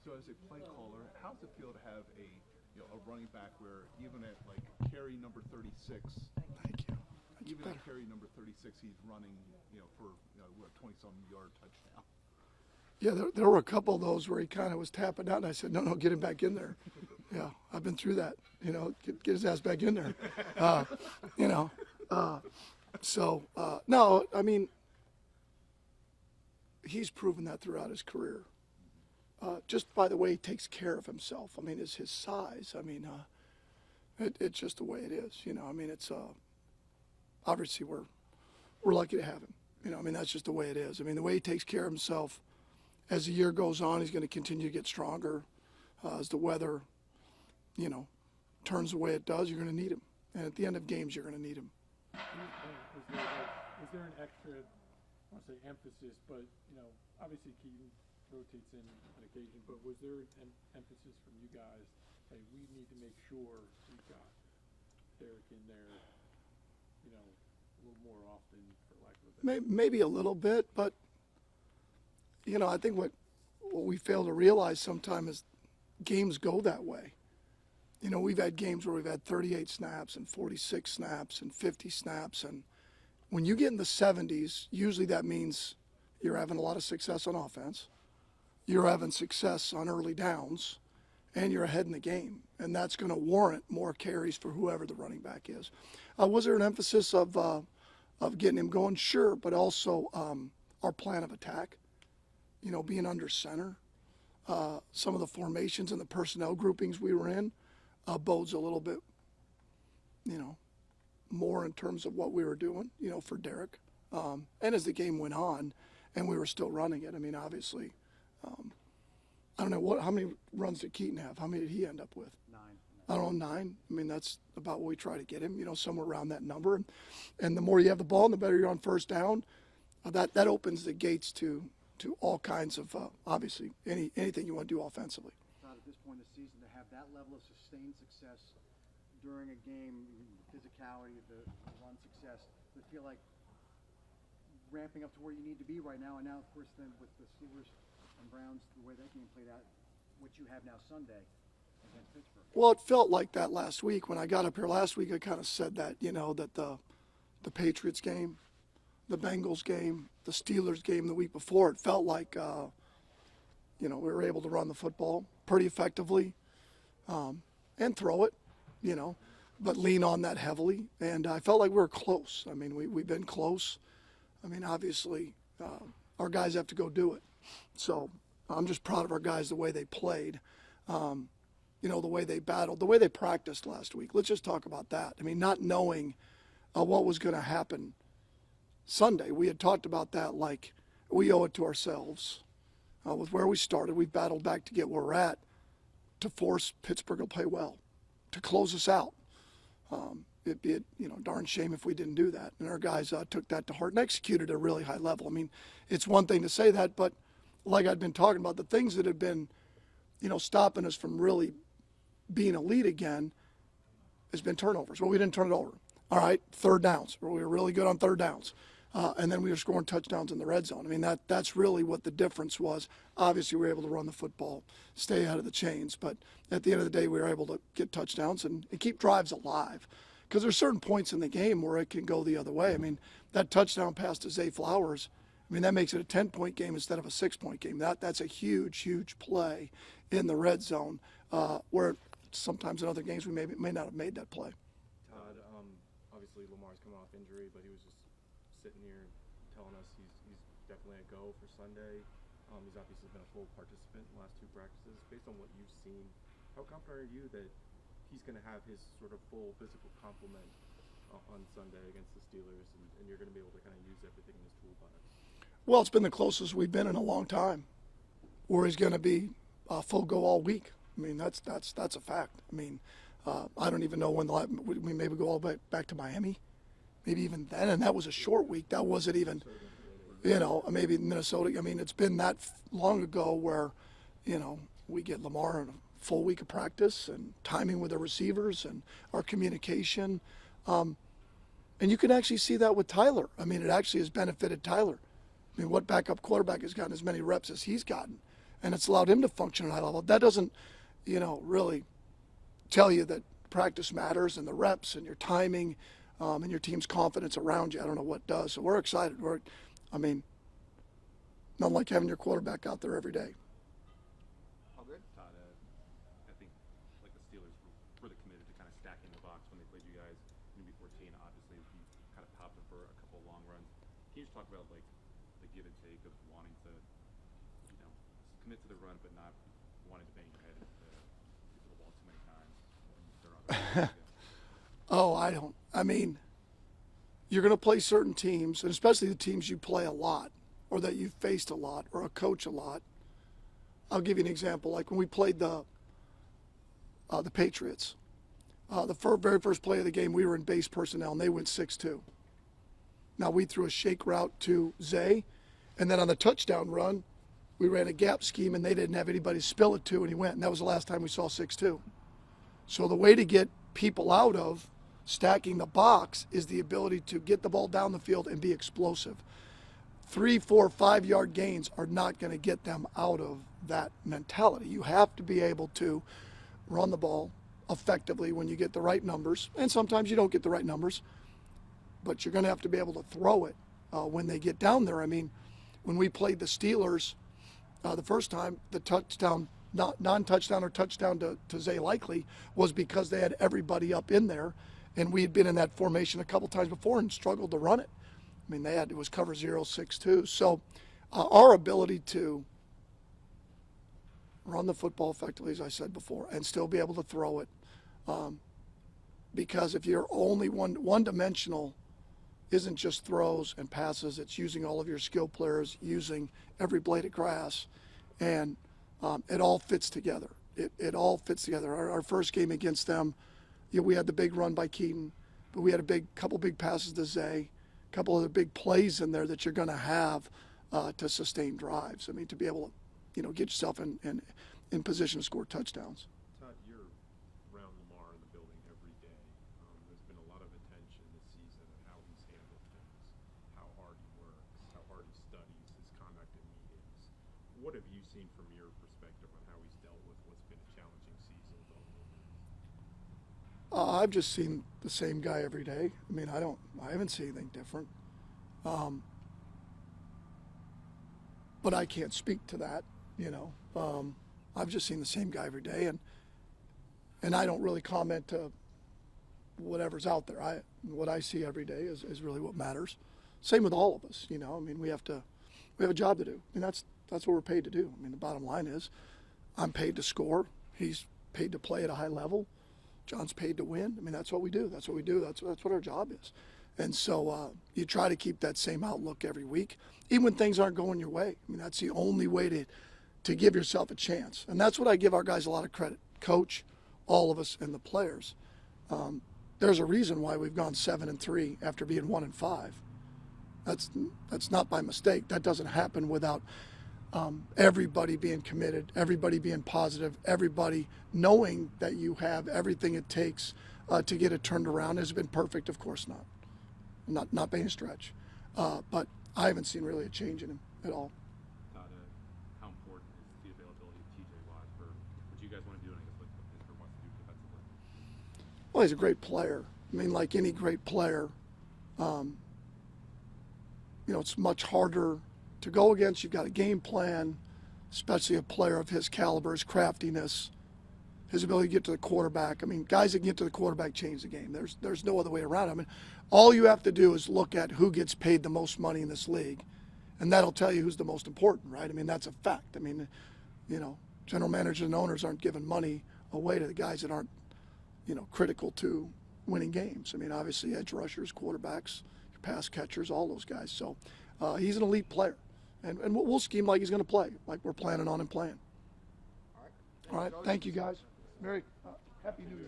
So as a play caller, how does it feel to have a running back where even at like carry number 36, Thank you. even at carry number 36, he's running for 20-some yard touchdown. Yeah, there were a couple of those where he kind of was tapping out, and I said, no, get him back in there. Yeah, I've been through that. Get his ass back in there. No, I mean, he's proven that throughout his career. Just by the way he takes care of himself. I mean, it's his size. I mean, it's just the way it is. I mean, it's obviously we're lucky to have him. I mean, that's just the way it is. I mean, the way he takes care of himself. As the year goes on, he's going to continue to get stronger. As the weather, turns the way it does, you're going to need him. And at the end of games, you're going to need him. Is there an extra, I want to say emphasis, but, obviously Keaton rotates in on occasion, but was there an emphasis from you guys, hey, we need to make sure we've got Derrick in there, a little more often, for lack of a better term? Maybe a little bit, but I think what we fail to realize sometimes is games go that way. We've had games where we've had 38 snaps and 46 snaps and 50 snaps. And when you get in the 70s, usually that means you're having a lot of success on offense. You're having success on early downs, and you're ahead in the game. And that's going to warrant more carries for whoever the running back is. Was there an emphasis of getting him going? Sure, but also our plan of attack. Being under center, some of the formations and the personnel groupings we were in bodes a little bit, more in terms of what we were doing, for Derrick. And as the game went on and we were still running it, I mean, obviously, I don't know how many runs did Keaton have? How many did he end up with? 9. I don't know, 9. I mean, that's about what we try to get him, somewhere around that number. And the more you have the ball and the better you're on first down, that opens the gates to all kinds of, obviously, anything you want to do offensively. Todd, at this point in the season, to have that level of sustained success during a game, the physicality, the run success, does it feel like ramping up to where you need to be right now? And now, of course, then with the Steelers and Browns, the way that game played out, what you have now Sunday against Pittsburgh. Well, it felt like that last week. When I got up here last week, I kind of said that, that the Patriots game, the Bengals game, the Steelers game the week before, it felt like, we were able to run the football pretty effectively and throw it, but lean on that heavily. And I felt like we were close. I mean, we've been close. I mean, obviously, our guys have to go do it. So I'm just proud of our guys, the way they played, the way they battled, the way they practiced last week. Let's just talk about that. I mean, not knowing what was going to happen Sunday. We had talked about that like we owe it to ourselves. With where we started, we battled back to get where we're at to force Pittsburgh to play well, to close us out. It'd be a darn shame if we didn't do that. And our guys took that to heart and executed at a really high level. I mean, it's one thing to say that, but like I've been talking about, the things that have been, stopping us from really being elite again has been turnovers. Well, we didn't turn it over. All right, third downs. We were really good on third downs. And then we were scoring touchdowns in the red zone. I mean, that's really what the difference was. Obviously, we were able to run the football, stay out of the chains. But at the end of the day, we were able to get touchdowns and keep drives alive. Because there's certain points in the game where it can go the other way. I mean, that touchdown pass to Zay Flowers, I mean, that makes it a 10-point game instead of a 6-point game. That's a huge, huge play in the red zone where sometimes in other games we may not have made that play. Todd, obviously Lamar's coming off injury, but he was just sitting here telling us he's definitely a go for Sunday. He's obviously been a full participant in the last 2 practices. Based on what you've seen, how confident are you that he's going to have his sort of full physical complement on Sunday against the Steelers, and you're going to be able to kind of use everything in his toolbox? Well, it's been the closest we've been in a long time where he's going to be full go all week. I mean, that's a fact. I mean, I don't even know when we maybe go all back to Miami, maybe even then, and that was a short week. That wasn't even, maybe Minnesota. I mean, it's been that long ago where, we get Lamar in a full week of practice and timing with the receivers and our communication. And you can actually see that with Tyler. I mean, it actually has benefited Tyler. I mean, what backup quarterback has gotten as many reps as he's gotten? and it's allowed him to function at a high level. That doesn't, really tell you that practice matters and the reps and your timing and your team's confidence around you. I don't know what does. So we're excited. Not like having your quarterback out there every day. How good, Todd? I think like the Steelers were further committed to kind of stacking the box when they played you guys in Week 14. Obviously, you kind of popped them for a couple of long runs. Can you just talk about like the give and take of wanting to, commit to the run but not wanting to bang your head into the wall too many times when they're on the You're going to play certain teams, and especially the teams you play a lot, or that you've faced a lot, or a coach a lot. I'll give you an example. Like when we played the Patriots, the very first play of the game, we were in base personnel, and they went 6-2. Now, we threw a shake route to Zay, and then on the touchdown run, we ran a gap scheme, and they didn't have anybody to spill it to, and he went. And that was the last time we saw 6-2. So the way to get people out of stacking the box is the ability to get the ball down the field and be explosive. 3, 4, 5-yard gains are not going to get them out of that mentality. You have to be able to run the ball effectively when you get the right numbers, and sometimes you don't get the right numbers, but you're going to have to be able to throw it when they get down there. When we played the Steelers the first time, the touchdown, non-touchdown or touchdown to Zay Likely was because they had everybody up in there, and we had been in that formation a couple times before and struggled to run it. It was cover 0, 6-2. So our ability to run the football effectively, as I said before, and still be able to throw it, because if you're only one-dimensional, isn't just throws and passes, it's using all of your skill players, using every blade of grass, and it all fits together. It all fits together. Our first game against them, we had the big run by Keaton, but we had a couple big passes to Zay, a couple other big plays in there that you're going to have to sustain drives. To be able to, get yourself in position to score touchdowns. Todd, you're around Lamar in the building every day. There's been a lot of attention this season on how he's handled things, how hard he works, how hard he studies, his conduct in meetings. What have you seen from your perspective on how he's dealt with what's been a challenging season with all the movements? I've just seen the same guy every day. I haven't seen anything different. But I can't speak to that, I've just seen the same guy every day, and I don't really comment to whatever's out there. What I see every day is really what matters. Same with all of us, we have a job to do. That's what we're paid to do. The bottom line is I'm paid to score. He's paid to play at a high level. John's paid to win. That's what we do. That's what we do. That's what our job is. And so you try to keep that same outlook every week, even when things aren't going your way. That's the only way to give yourself a chance. And that's what I give our guys a lot of credit. Coach, all of us, and the players. There's a reason why we've gone 7-3 after being 1-5. That's not by mistake. That doesn't happen without everybody being committed, everybody being positive, everybody knowing that you have everything it takes to get it turned around. Has it been perfect? Of course not. Not by any stretch. But I haven't seen really a change in him at all. Todd, how important is the availability of TJ Watt for what you guys want to do, and I guess what Pittsburgh wants to do defensively? Well, he's a great player. Like any great player, it's much harder to go against. You've got a game plan, especially a player of his caliber, his craftiness, his ability to get to the quarterback. Guys that can get to the quarterback change the game. There's no other way around it. All you have to do is look at who gets paid the most money in this league, and that'll tell you who's the most important, right? That's a fact. General managers and owners aren't giving money away to the guys that aren't, critical to winning games. Obviously edge rushers, quarterbacks, pass catchers, all those guys. So he's an elite player, and we'll scheme like he's going to play, like we're planning on him playing. All right. Thank you, guys. Happy New Year.